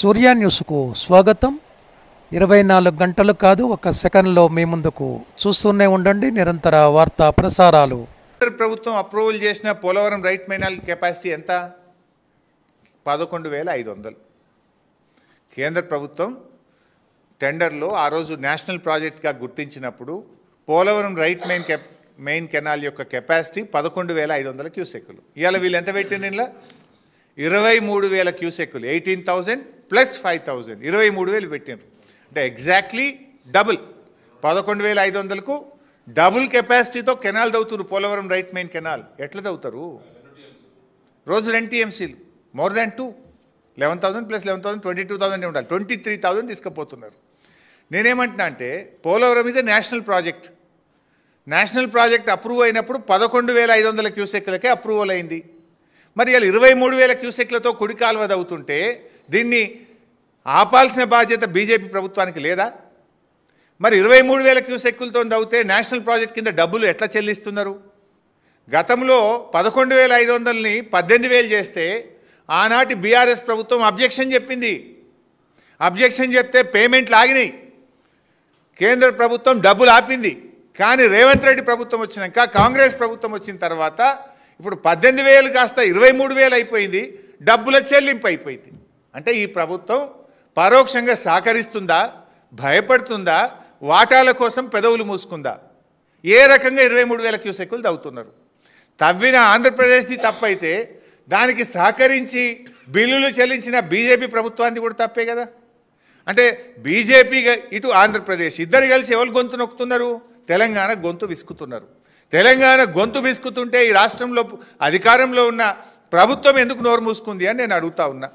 సూర్య న్యూస్కు స్వాగతం. 24 గంటలు కాదు, ఒక సెకండ్లో మీ ముందుకు. చూస్తూనే ఉండండి నిరంతర వార్తా ప్రసారాలు. ప్రభుత్వం అప్రూవల్ చేసిన పోలవరం రైట్ మైనాల్ కెపాసిటీ ఎంత? 11,500. కేంద్ర ప్రభుత్వం టెండర్లో ఆ రోజు నేషనల్ ప్రాజెక్ట్గా గుర్తించినప్పుడు పోలవరం రైట్ మెయిన్ కెనాల్ యొక్క కెపాసిటీ 11,500 క్యూసెక్కులు. ఇవాళ వీళ్ళు ఎంత పెట్టింది? ఇలా 23,000 క్యూసెక్కులు. 18,000 ప్లస్ 5,000 23,000 పెట్టినారు. అంటే ఎగ్జాక్ట్లీ డబుల్. 11,500కు డబుల్ కెపాసిటీతో కెనాల్ తవ్వుతారు. పోలవరం రైట్ మెయిన్ కెనాల్ ఎట్లా తవ్వుతారు? రోజు 2 TMCలు, మోర్ దాన్ 2. 11,000 ప్లస్ 11,000 22,000 ఉండాలి. 23,000 తీసుకుపోతున్నారు. నేనేమంటున్నా అంటే Polavaram is a national project. National project approve అయినప్పుడు 11,500 క్యూసెక్లకే అప్రూవల్ అయింది. మరి ఇలా 23,000 క్యూసెక్లతో కుడి కాలువ తవ్వుతుంటే దీన్ని ఆపాల్సిన బాధ్యత బీజేపీ ప్రభుత్వానికి లేదా? మరి 23,000 క్యూసెక్కులతో తవ్వుతే నేషనల్ ప్రాజెక్ట్ కింద డబ్బులు ఎట్లా చెల్లిస్తున్నారు? గతంలో 11,500ని 18,000 చేస్తే ఆనాటి బీఆర్ఎస్ ప్రభుత్వం అబ్జెక్షన్ చెప్పింది. అబ్జెక్షన్ చెప్తే పేమెంట్లు ఆగినాయి. కేంద్ర ప్రభుత్వం డబ్బులు ఆపింది. కానీ రేవంత్ రెడ్డి ప్రభుత్వం వచ్చినాక, కాంగ్రెస్ ప్రభుత్వం వచ్చిన తర్వాత ఇప్పుడు 18,000 కాస్త 23,000 అయిపోయింది. డబ్బుల చెల్లింపు అయిపోయింది. అంటే ఈ ప్రభుత్వం పరోక్షంగా సహకరిస్తుందా, భయపడుతుందా, వాటాల కోసం పెదవులు మూసుకుందా? ఏ రకంగా 23,000 క్యూసెక్కులు తవ్వుతున్నారు? తవ్విన ఆంధ్రప్రదేశ్ది తప్పైతే దానికి సహకరించి బిల్లులు చెల్లించిన బీజేపీ ప్రభుత్వాన్ని కూడా తప్పే కదా. అంటే బీజేపీ ఇటు ఆంధ్రప్రదేశ్ ఇద్దరు కలిసి ఎవరు గొంతు నొక్కుతున్నారు? తెలంగాణ గొంతు విసుకుతున్నారు. తెలంగాణ గొంతు విసుకుతుంటే ఈ రాష్ట్రంలో అధికారంలో ఉన్న ప్రభుత్వం ఎందుకు నోరు మూసుకుంది అని నేను అడుగుతా ఉన్నా.